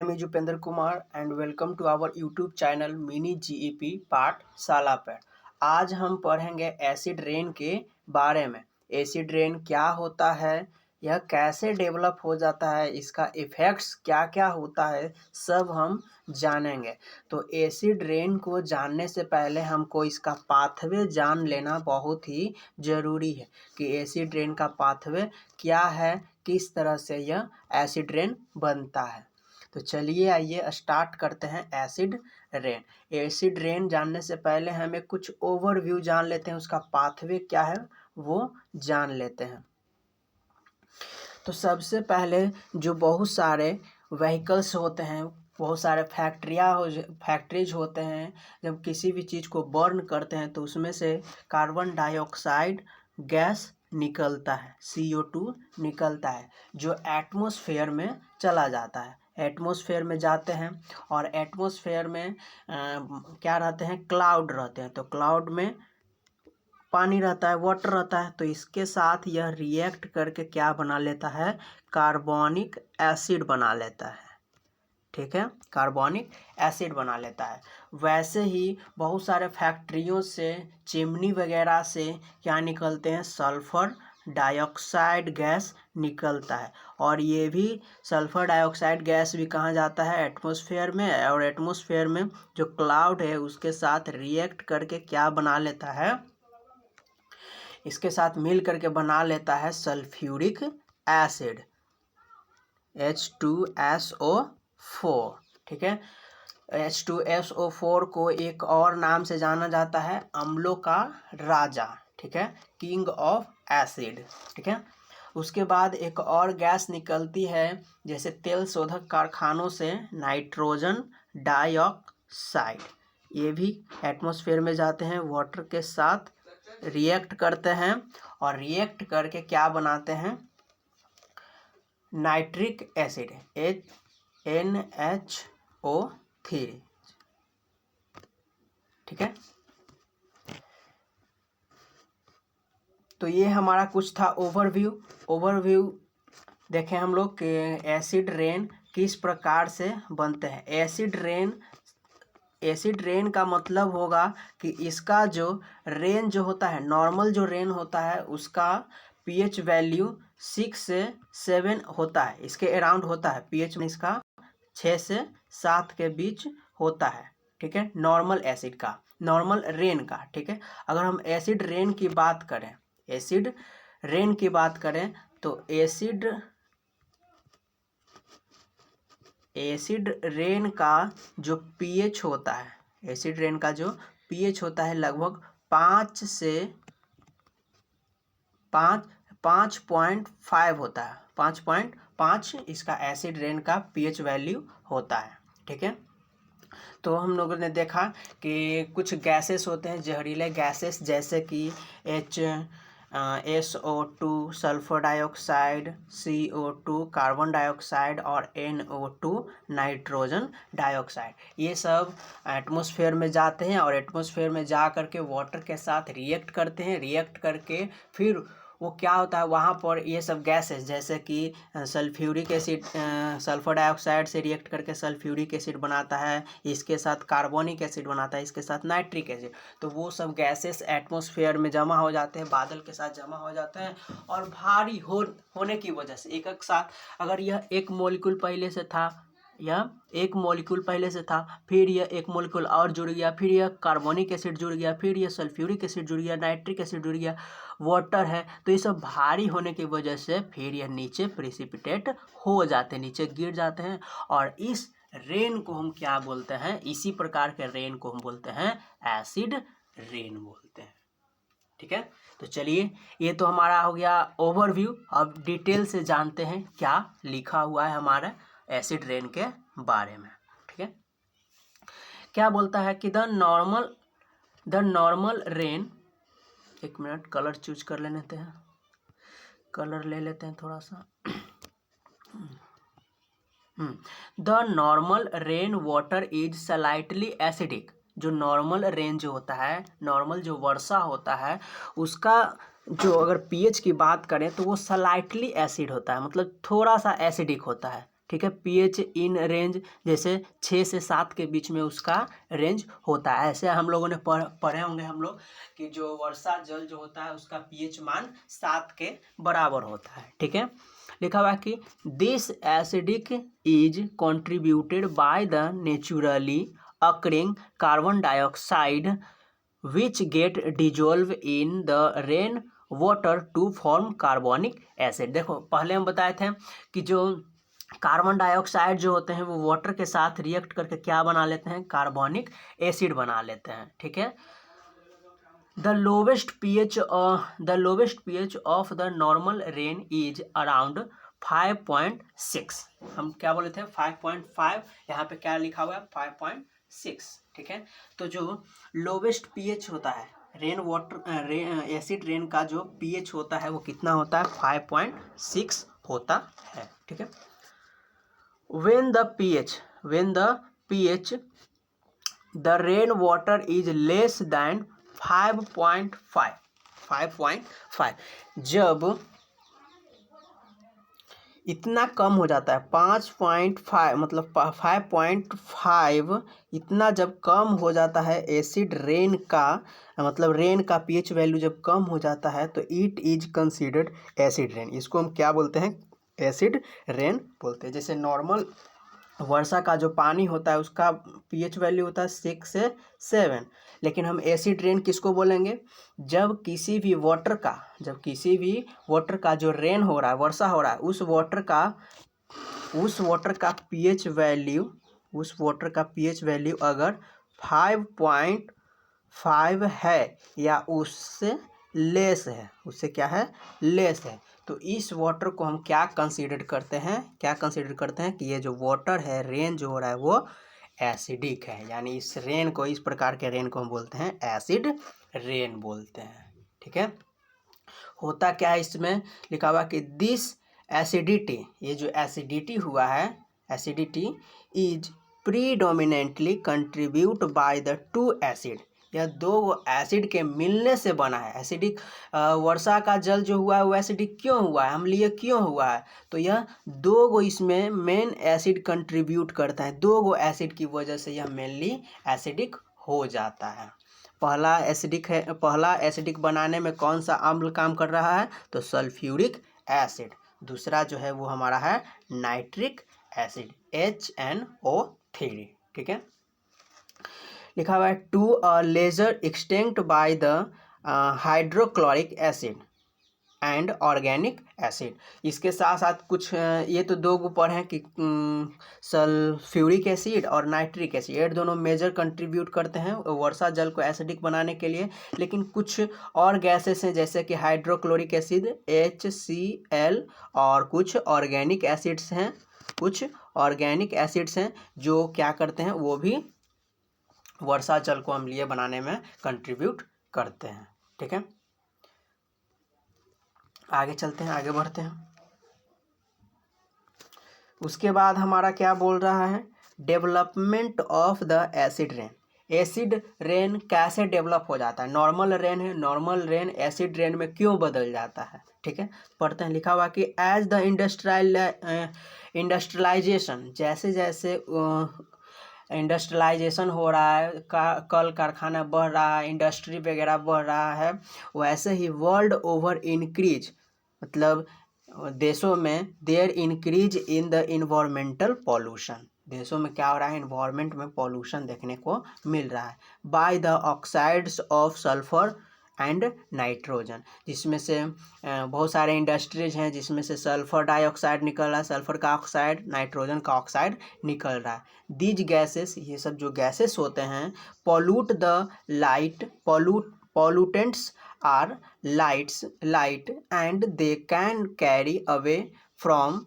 Me Jupendra Kumar and welcome to our YouTube channel Mini GEP Pathshala पर। आज हम पढ़ेंगे एसिड रेन के बारे में। एसिड रेन क्या होता है, यह कैसे डेवलप हो जाता है, इसका इफ़ेक्ट्स क्या क्या होता है, सब हम जानेंगे। तो एसिड रेन को जानने से पहले हमको इसका पाथवे जान लेना बहुत ही ज़रूरी है कि एसिड रेन का पाथवे क्या है, किस तरह से यह एसिड रेन बनता है। तो चलिए आइए स्टार्ट करते हैं एसिड रेन। एसिड रेन जानने से पहले हमें कुछ ओवरव्यू जान लेते हैं, उसका पाथवे क्या है वो जान लेते हैं। तो सबसे पहले जो बहुत सारे व्हीकल्स होते हैं, बहुत सारे फैक्ट्रीज होते हैं, जब किसी भी चीज़ को बर्न करते हैं तो उसमें से कार्बन डाइऑक्साइड गैस निकलता है, CO2 निकलता है, जो एटमॉस्फेयर में चला जाता है। एटमॉस्फेयर में जाते हैं और एटमॉस्फेयर में क्या रहते हैं, क्लाउड रहते हैं। तो क्लाउड में पानी रहता है, वाटर रहता है, तो इसके साथ यह रिएक्ट करके क्या बना लेता है, कार्बोनिक एसिड बना लेता है। ठीक है, कार्बोनिक एसिड बना लेता है। वैसे ही बहुत सारे फैक्ट्रियों से, चिमनी वगैरह से क्या निकलते हैं, सल्फर डाइऑक्साइड गैस निकलता है। और ये भी सल्फर डाइऑक्साइड गैस भी कहाँ जाता है, एटमॉस्फेयर में। और एटमॉस्फेयर में जो क्लाउड है उसके साथ रिएक्ट करके क्या बना लेता है, इसके साथ मिल करके बना लेता है सल्फ्यूरिक एसिड, H2SO4। ठीक है, H2SO4 को एक और नाम से जाना जाता है अम्लों का राजा। ठीक है, किंग ऑफ एसिड। ठीक है, उसके बाद एक और गैस निकलती है जैसे तेल शोधक कारखानों से, नाइट्रोजन डाइऑक्साइड। ये भी एटमॉस्फेयर में जाते हैं, वाटर के साथ रिएक्ट करते हैं और रिएक्ट करके क्या बनाते हैं, नाइट्रिक एसिड, NHO3। ठीक है, तो ये हमारा कुछ था ओवरव्यू देखें हम लोग कि एसिड रेन किस प्रकार से बनते हैं। एसिड रेन का मतलब होगा कि इसका जो रेन जो होता है, नॉर्मल जो रेन होता है उसका pH वैल्यू 6 से 7 होता है, इसके अराउंड होता है। pH में इसका 6 से 7 के बीच होता है। ठीक है, नॉर्मल एसिड का, नॉर्मल रेन का। ठीक है, अगर हम एसिड रेन की बात करें, एसिड रेन की बात करें तो एसिड रेन का जो pH होता है, एसिड रेन का जो pH होता है लगभग 5 से 5.5 होता है। 5.5 इसका एसिड रेन का pH वैल्यू होता है। ठीक है, तो हम लोगों ने देखा कि कुछ गैसेस होते हैं, जहरीले गैसेस, जैसे कि SO2 sulphur dioxide, CO2 carbon dioxide और NO2 नाइट्रोजन डाइऑक्साइड। ये सब एटमॉस्फेयर में जाते हैं और एटमॉस्फेयर में जा करके वाटर के साथ रिएक्ट करते हैं। रिएक्ट करके फिर वो क्या होता है, वहाँ पर ये सब गैसेस जैसे कि सल्फ्यूरिक एसिड, सल्फर डाइऑक्साइड से रिएक्ट करके सल्फ्यूरिक एसिड बनाता है, इसके साथ कार्बोनिक एसिड बनाता है, इसके साथ नाइट्रिक एसिड। तो वो सब गैसेस एटमॉस्फेयर में जमा हो जाते हैं, बादल के साथ जमा हो जाते हैं और भारी होने की वजह से एक साथ, अगर यह एक मॉलिक्यूल पहले से था, यह एक मॉलिक्यूल पहले से था, फिर यह एक मॉलिक्यूल और जुड़ गया, फिर यह कार्बोनिक एसिड जुड़ गया, फिर यह सल्फ्यूरिक एसिड जुड़ गया, नाइट्रिक एसिड जुड़ गया, वाटर है, तो ये सब भारी होने की वजह से फिर यह नीचे प्रेसिपिटेट हो जाते हैं, नीचे गिर जाते हैं। और इस रेन को हम क्या बोलते हैं, इसी प्रकार के रेन को हम बोलते हैं एसिड रेन बोलते हैं। ठीक है, तो चलिए, ये तो हमारा हो गया ओवरव्यू। अब डिटेल से जानते हैं क्या लिखा हुआ है हमारा एसिड रेन के बारे में। ठीक है, क्या बोलता है कि द नॉर्मल रेन, एक मिनट कलर चूज कर लेते हैं, कलर ले लेते हैं थोड़ा सा। The normal rain water is slightly acidic. जो नॉर्मल रेन जो होता है, नॉर्मल जो वर्षा होता है, उसका जो अगर pH की बात करें तो वो स्लाइटली एसिड होता है, मतलब थोड़ा सा एसिडिक होता है। ठीक है। pH इन रेंज जैसे 6 से 7 के बीच में उसका रेंज होता है। ऐसे हम लोगों ने पढ़े होंगे हम लोग कि जो वर्षा जल जो होता है उसका pH मान 7 के बराबर होता है। ठीक है। लिखा हुआ है कि this acidic is contributed by the naturally occurring carbon dioxide which get dissolved in the rain water to form carbonic acid. देखो पहले हम बताए थे कि जो कार्बन डाइऑक्साइड जो होते हैं वो वाटर के साथ रिएक्ट करके क्या बना लेते हैं, कार्बोनिक एसिड बना लेते हैं। ठीक है। The lowest pH of the normal rain is around 5.6। हम क्या बोले थे 5.5, यहाँ पे क्या लिखा हुआ है 5.6। ठीक है। तो जो लोवेस्ट पीएच होता है रेन वाटर एसिड रेन का जो पीएच होता है वो कितना होता है 5.6 होता है। ठीक है। when the pH the rain water is less than 5.5 जब इतना कम हो जाता है 5.5 मतलब 5.5 इतना जब कम हो जाता है एसिड रेन का मतलब रेन का पीएच वैल्यू जब कम हो जाता है तो it is considered acid rain. इसको हम क्या बोलते हैं, एसिड रेन बोलते हैं। जैसे नॉर्मल वर्षा का जो पानी होता है उसका पीएच वैल्यू होता है 6 से 7, लेकिन हम एसिड रेन किसको बोलेंगे, जब किसी भी वाटर का जो रेन हो रहा है वर्षा हो रहा है उस वाटर का पीएच वैल्यू अगर 5.5 है या उससे लेस है, उससे क्या है लेस है, तो इस वाटर को हम क्या कंसीडर करते हैं कि ये जो वाटर है रेन जो हो रहा है वो एसिडिक है। यानी इस प्रकार के रेन को हम बोलते हैं एसिड रेन बोलते हैं। ठीक है। होता क्या है इसमें लिखा हुआ कि दिस एसिडिटी, ये जो एसिडिटी हुआ है acidity is predominantly contribute by the two acid, यह दो एसिड के मिलने से बना है। एसिडिक वर्षा का जल जो हुआ है वो एसिडिक क्यों हुआ है, अम्लीय क्यों हुआ है, तो यह दो गो इसमें मेन एसिड कंट्रीब्यूट करता है, दो गो एसिड की वजह से यह मेनली एसिडिक हो जाता है। पहला एसिडिक बनाने में कौन सा अम्ल काम कर रहा है, तो सल्फ्यूरिक एसिड। दूसरा जो है वो हमारा है नाइट्रिक एसिड HNO3। ठीक है। लिखा हुआ है to a lesser extent by the hydrochloric acid and organic acid. इसके साथ साथ कुछ ये तो दो ऊपर हैं कि सल्फ्यूरिक एसिड और नाइट्रिक एसिड, ये दोनों मेजर कंट्रीब्यूट करते हैं वर्षा जल को एसिडिक बनाने के लिए। लेकिन कुछ और गैसेस हैं जैसे कि हाइड्रोक्लोरिक एसिड HCl और कुछ ऑर्गेनिक एसिड्स हैं जो क्या करते हैं, वो भी वर्षा जल को अम्लीय बनाने में कंट्रीब्यूट करते हैं। ठीक है। आगे चलते हैं, आगे बढ़ते हैं। उसके बाद हमारा क्या बोल रहा है, development of the acid rain. Acid rain कैसे डेवलप हो जाता है, नॉर्मल रेन है, नॉर्मल रेन एसिड रेन में क्यों बदल जाता है। ठीक है। पढ़ते हैं। लिखा हुआ कि एज द इंडस्ट्रियलाइजेशन, जैसे जैसे इंडस्ट्रियलाइजेशन हो रहा है, कल कारखाना बढ़ रहा है, इंडस्ट्री वगैरह बढ़ रहा है, वैसे ही वर्ल्ड ओवर इंक्रीज मतलब देशों में there increase in the environmental pollution, देशों में क्या हो रहा है, इन्वायरमेंट में पॉल्यूशन देखने को मिल रहा है by the oxides of sulphur and nitrogen, जिसमें से बहुत सारे इंडस्ट्रीज हैं जिसमें से सल्फर डाइऑक्साइड निकल रहा है, सल्फर का ऑक्साइड, नाइट्रोजन का ऑक्साइड निकल रहा है। दीज गैसेस, ये सब जो गैसेस होते हैं, pollute the pollutants are light and they can carry away from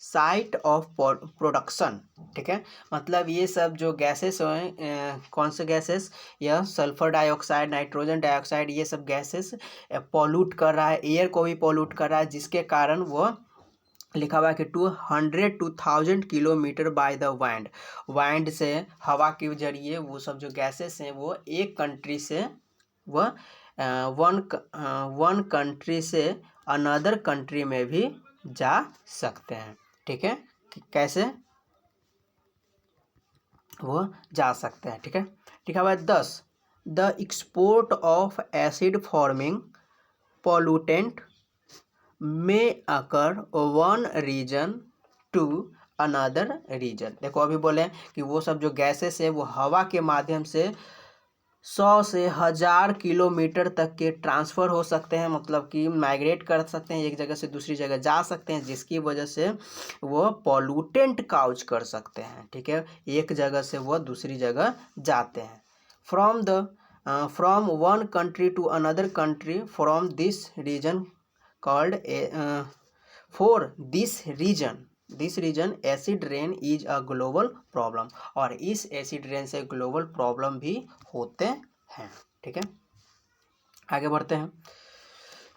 site of production. ठीक है। मतलब ये सब जो गैसेस हैं, कौन से गैसेस, यह सल्फर डाइऑक्साइड, नाइट्रोजन डाइऑक्साइड, ये सब गैसेस पॉल्यूट कर रहा है, एयर को भी पॉल्यूट कर रहा है, जिसके कारण वो लिखा हुआ है कि 200 to 1000 kilometre by the wind से, हवा के जरिए वो सब जो गैसेस हैं वो एक कंट्री से वह वन कंट्री से अनदर कंट्री में भी जा सकते हैं। ठीक है। कैसे वो जा सकते हैं। ठीक है, लिखा हुआ है 10 the export of acid forming pollutant may occur one region to another region. देखो अभी बोले कि वो सब जो गैसेस है वो हवा के माध्यम से 100 से 1000 किलोमीटर तक के ट्रांसफ़र हो सकते हैं, मतलब कि माइग्रेट कर सकते हैं, एक जगह से दूसरी जगह जा सकते हैं, जिसकी वजह से वो पॉल्यूटेंट काउज कर सकते हैं। ठीक है, एक जगह से वो दूसरी जगह जाते हैं। From one country to another country from this region called for this region acid rain is a global problem. और इस एसिड रेन से ग्लोबल प्रॉब्लम भी होते हैं। ठीक है, आगे बढ़ते हैं।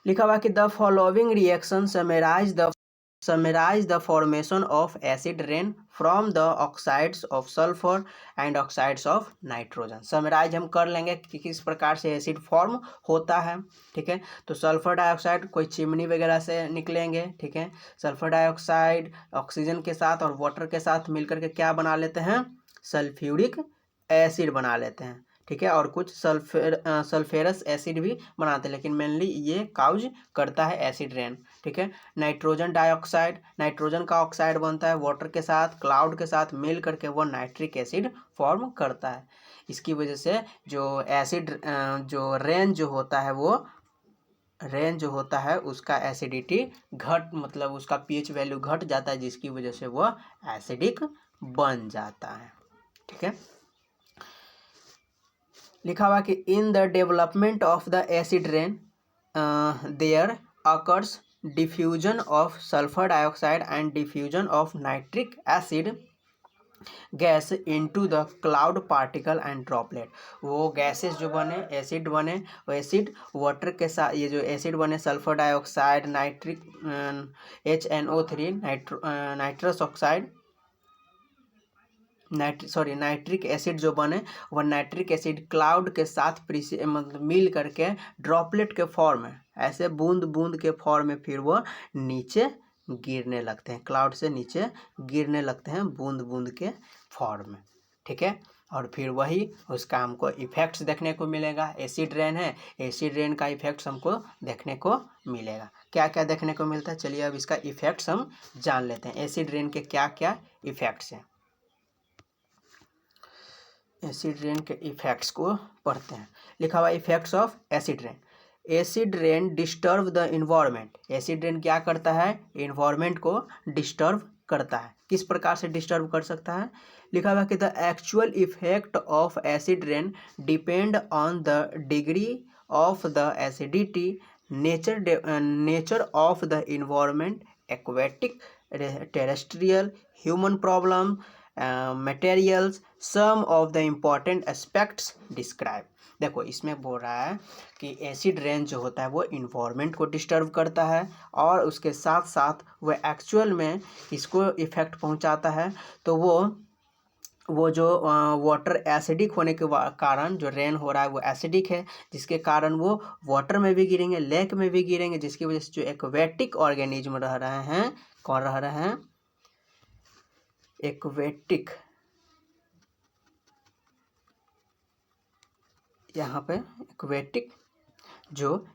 लिखा हुआ कि the following reaction summarize the formation of acid rain from the oxides of sulfur and oxides of nitrogen। Summarise हम कर लेंगे कि किस प्रकार से एसिड फॉर्म होता है। ठीक है, तो सल्फर डाइऑक्साइड कोई चिमनी वगैरह से निकलेंगे। ठीक है, सल्फर डाइऑक्साइड ऑक्सीजन के साथ और वाटर के साथ मिलकर के क्या बना लेते हैं, सल्फ्यूरिक एसिड बना लेते हैं। ठीक है, और कुछ सल्फेरस एसिड भी बनाते हैं, लेकिन मेनली ये काउज करता है एसिड रेन। ठीक है, नाइट्रोजन डाइऑक्साइड, नाइट्रोजन का ऑक्साइड बनता है वाटर के साथ, क्लाउड के साथ मिल करके वो नाइट्रिक एसिड फॉर्म करता है। इसकी वजह से जो एसिड जो रेन जो होता है उसका एसिडिटी मतलब उसका पीएच वैल्यू घट जाता है, जिसकी वजह से वो एसिडिक बन जाता है। ठीक है, लिखा हुआ कि in the development of the acid rain there occurs diffusion of sulphur dioxide and diffusion of nitric acid gas into the cloud particle and droplet. वो गैसेस जो बने, एसिड बने, वो एसिड वाटर के साथ, ये जो एसिड बने sulphur dioxide, nitric HNO3 nitrous oxide nitric acid जो बने, वह नाइट्रिक एसिड क्लाउड के साथ मतलब मिल करके ड्रॉपलेट के फॉर्म में, ऐसे बूंद बूंद के फॉर्म में फिर वो नीचे गिरने लगते हैं, क्लाउड से नीचे गिरने लगते हैं बूंद बूंद के फॉर्म में। ठीक है, और फिर वही उसका हमको इफेक्ट्स देखने को मिलेगा। एसिड रेन है, एसिड रेन का इफेक्ट्स हमको देखने को मिलेगा। क्या क्या देखने को मिलता है, चलिए अब इसका इफेक्ट्स हम जान लेते हैं। एसिड रेन के क्या क्या इफेक्ट्स हैं, एसिड रेन के इफेक्ट्स को पढ़ते हैं। लिखा हुआ effects of acid rain. Acid rain disturb the environment. Acid rain क्या करता है, इन्वायरमेंट को डिस्टर्ब करता है। किस प्रकार से डिस्टर्ब कर सकता है, लिखा हुआ कि the actual effect of acid rain depend on the degree of the acidity, nature of the environment, aquatic, terrestrial, human problem, materials, some of the important aspects describe. देखो इसमें बोल रहा है कि एसिड रेन जो होता है वो इन्वायरमेंट को डिस्टर्ब करता है और उसके साथ साथ वो एक्चुअल में इसको इफेक्ट पहुंचाता है। तो वो जो वाटर एसिडिक होने के कारण जो रेन हो रहा है वो एसिडिक है, जिसके कारण वो वाटर में भी गिरेंगे, लेक में भी गिरेंगे, जिसकी वजह से जो एक्वेटिक ऑर्गेनिज्म रह रहे हैं, कौन रह रहे हैं, एक्वेटिक, यहाँ पे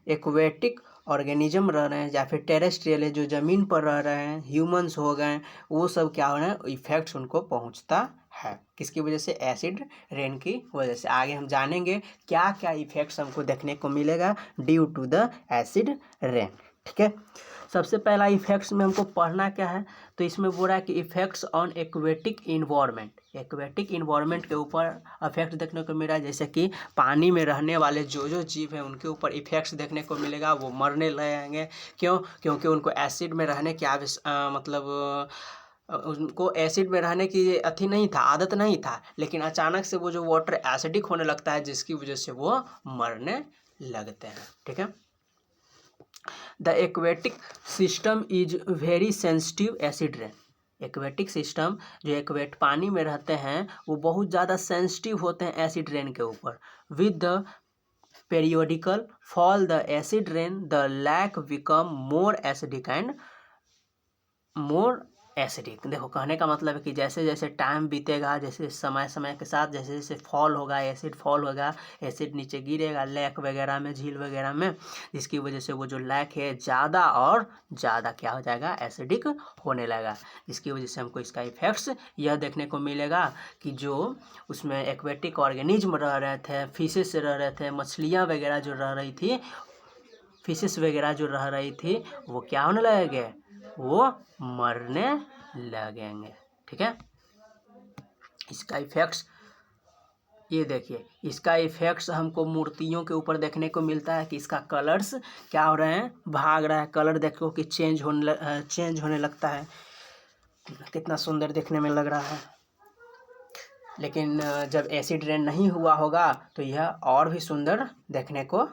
एक्वेटिक ऑर्गेनिज्म रह रहे हैं या फिर टेरेस्ट्रियल है, जो ज़मीन पर रह रहे हैं, ह्यूमंस हो गए, वो सब क्या हो रहे हैं, इफेक्ट्स उनको पहुंचता है। किसकी वजह से, एसिड रेन की वजह से। आगे हम जानेंगे क्या क्या इफेक्ट्स हमको देखने को मिलेगा due to the acid rain. ठीक है, सबसे पहला इफेक्ट्स में हमको पढ़ना क्या है, तो इसमें बोल रहा है कि effects on aquatic environment. Aquatic environment के ऊपर इफेक्ट देखने को मिल रहा है, जैसे कि पानी में रहने वाले जो जीव हैं उनके ऊपर इफेक्ट्स देखने को मिलेगा, वो मरने लगेंगे। क्यों, क्योंकि उनको एसिड में रहने की मतलब उनको एसिड में रहने की नहीं था, आदत नहीं था, लेकिन अचानक से वो जो वाटर एसिडिक होने लगता है, जिसकी वजह से वो मरने लगते हैं। ठीक है, the aquatic system is very sensitive acid rain. Aquatic system जो पानी में रहते हैं वो बहुत ज़्यादा सेंसिटिव होते हैं एसिड रेन के ऊपर। With the periodical fall the acid rain the lake become more acidic and more acidic. देखो कहने का मतलब है कि जैसे जैसे टाइम बीतेगा, जैसे समय समय के साथ जैसे जैसे फॉल होगा, एसिड फॉल होगा, एसिड नीचे गिरेगा लेक वगैरह में, झील वगैरह में, जिसकी वजह से वो जो लेक है ज़्यादा और ज़्यादा क्या हो जाएगा, एसिडिक होने लगेगा। जिसकी वजह से हमको इसका इफेक्ट्स यह देखने को मिलेगा कि जो उसमें एक्वेटिक ऑर्गेनिज्म रह रहे थे, फिशेस रह रहे थे, मछलियाँ वगैरह जो रह रही थी, फिशेस वगैरह जो रह रही थी, वो क्या होने लगेंगे, वो मरने लगेंगे। ठीक है, इसका इफेक्ट्स ये देखिए, इसका इफेक्ट्स हमको मूर्तियों के ऊपर देखने को मिलता है कि इसका कलर्स क्या हो रहे हैं, भाग रहा है। कलर देखो कि चेंज होने लगता है। कितना सुंदर देखने में लग रहा है। लेकिन जब एसिड रेन नहीं हुआ होगा तो यह और भी सुंदर देखने को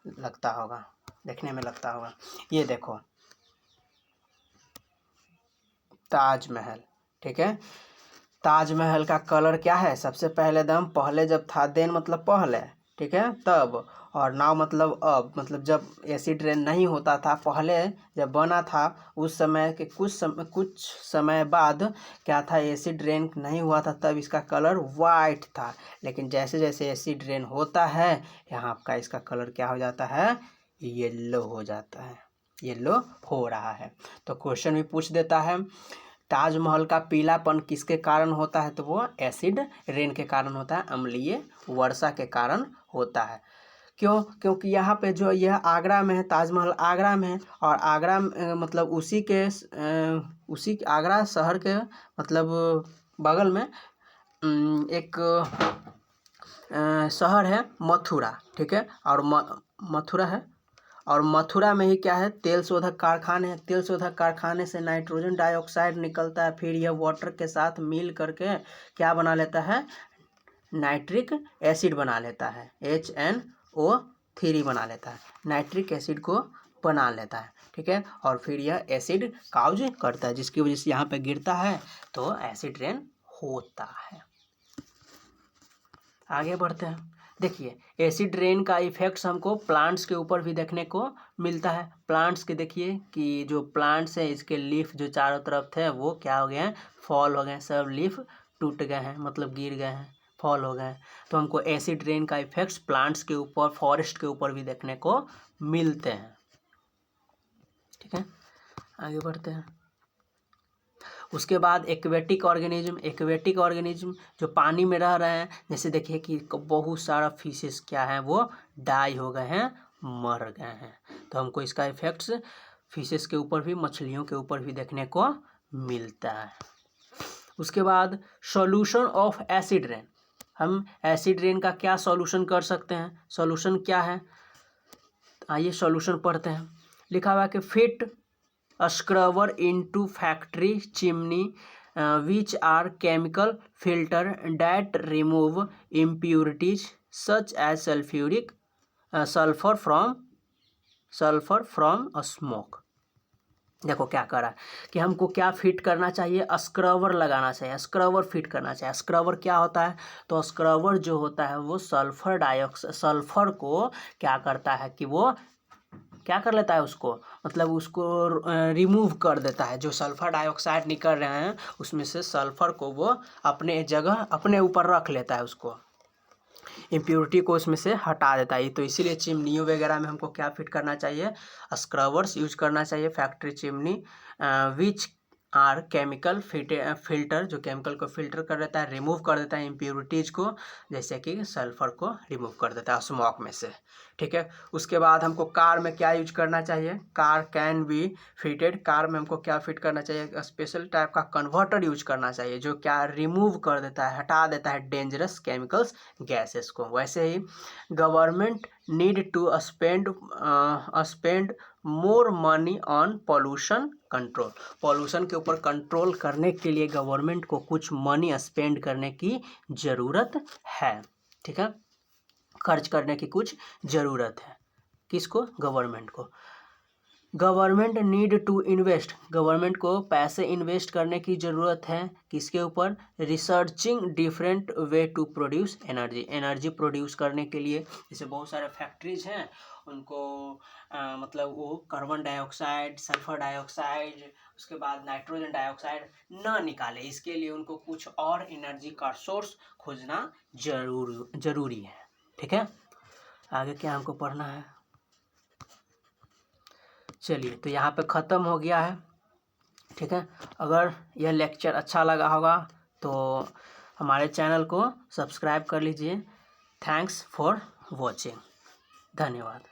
लगता होगा, देखने में लगता होगा। ये देखो ताजमहल। ठीक है, ताजमहल का कलर क्या है, सबसे पहले दम पहले जब था, देन मतलब पहले, ठीक है, तब, और नाउ मतलब अब, मतलब जब एसिड रेन नहीं होता था, पहले जब बना था उस समय के कुछ समय बाद क्या था, एसिड रेन नहीं हुआ था, तब इसका कलर वाइट था। लेकिन जैसे जैसे एसिड रेन होता है यहाँ का इसका कलर क्या हो जाता है, येलो हो जाता है, येलो हो रहा है। तो क्वेश्चन भी पूछ देता है ताजमहल का पीलापन किसके कारण होता है, तो वो एसिड रेन के कारण होता है, अम्लीय वर्षा के कारण होता है। क्यों, क्योंकि यहाँ पे जो यह आगरा में है, ताजमहल आगरा में है, और आगरा मतलब उसी आगरा शहर के मतलब बगल में एक शहर है मथुरा। ठीक है, और मथुरा है, और मथुरा में ही क्या है, तेल शोधक कारखाने हैं। तेल शोधक कारखाने से नाइट्रोजन डाइऑक्साइड निकलता है, फिर यह वाटर के साथ मिल करके क्या बना लेता है, नाइट्रिक एसिड बना लेता है, HNO3 बना लेता है, नाइट्रिक एसिड को बना लेता है। ठीक है, और फिर यह एसिड काउज करता है, जिसकी वजह से यहाँ पे गिरता है तो एसिड रेन होता है। आगे बढ़ते हैं। देखिए एसिड रेन का इफेक्ट्स हमको प्लांट्स के ऊपर भी देखने को मिलता है। प्लांट्स के देखिए कि जो प्लांट्स हैं इसके लीफ जो चारों तरफ थे वो क्या हो गए हैं, फॉल हो गए हैं, सब लीफ टूट गए हैं, मतलब गिर गए हैं, फॉल हो गए हैं। तो हमको एसिड रेन का इफेक्ट्स प्लांट्स के ऊपर, फॉरेस्ट के ऊपर भी देखने को मिलते हैं। ठीक है, आगे बढ़ते हैं। उसके बाद एक्वेटिक ऑर्गेनिज्म जो पानी में रह रहे हैं, जैसे देखिए कि बहुत सारा फिशेस क्या हैं, वो डाई हो गए हैं, मर गए हैं। तो हमको इसका इफेक्ट्स फिशेस के ऊपर भी, मछलियों के ऊपर भी देखने को मिलता है। उसके बाद सॉल्यूशन ऑफ एसिड रेन, हम एसिड रेन का क्या सॉल्यूशन कर सकते हैं, सॉल्यूशन क्या है, आइए सॉल्यूशन पढ़ते हैं। लिखा हुआ है कि fit scrubber into factory chimney which are chemical filter that remove impurities such as sulfur from a smoke। देखो क्या कर रहा है कि हमको क्या फिट करना चाहिए, स्क्रबर लगाना चाहिए, स्क्रबर फिट करना चाहिए। स्क्रबर क्या होता है, तो स्क्रबर जो होता है वो सल्फर को क्या करता है कि वो क्या कर लेता है, उसको मतलब उसको रिमूव कर देता है। जो सल्फर डाइऑक्साइड निकल रहे हैं उसमें से सल्फर को वो अपने जगह अपने ऊपर रख लेता है, उसको इम्प्योरिटी को उसमें से हटा देता है। तो इसीलिए चिमनियों वगैरह में हमको क्या फिट करना चाहिए, स्क्रबर्स यूज करना चाहिए। Factory chimney which are chemical filter, जो केमिकल को फिल्टर कर देता है, रिमूव कर देता है इम्प्योरिटीज़ को, जैसे कि सल्फर को रिमूव कर देता है स्मोक में से। ठीक है, उसके बाद हमको कार में क्या यूज करना चाहिए, car can be fitted, car में हमको क्या फिट करना चाहिए, स्पेशल टाइप का कन्वर्टर यूज करना चाहिए जो क्या रिमूव कर देता है, हटा देता है डेंजरस केमिकल्स, गैसेस को। वैसे ही government need to spend more money on pollution control, pollution के ऊपर कंट्रोल करने के लिए गवर्नमेंट को कुछ मनी स्पेंड करने की ज़रूरत है। ठीक है, खर्च करने की कुछ ज़रूरत है, किसको, गवर्नमेंट को। Government need to invest, government को पैसे इन्वेस्ट करने की ज़रूरत है किसके ऊपर? Researching different way to produce energy, energy produce करने के लिए। जैसे बहुत सारे फैक्ट्रीज हैं, उनको मतलब वो कार्बन डाइऑक्साइड, सल्फर डाइऑक्साइड, उसके बाद नाइट्रोजन डाइऑक्साइड ना निकाले, इसके लिए उनको कुछ और एनर्जी का सोर्स खोजना जरूरी है। ठीक है, आगे क्या हमको पढ़ना है? चलिए, तो यहाँ पे ख़त्म हो गया है। ठीक है, अगर यह लेक्चर अच्छा लगा होगा तो हमारे चैनल को सब्सक्राइब कर लीजिए। थैंक्स फॉर वॉचिंग, धन्यवाद।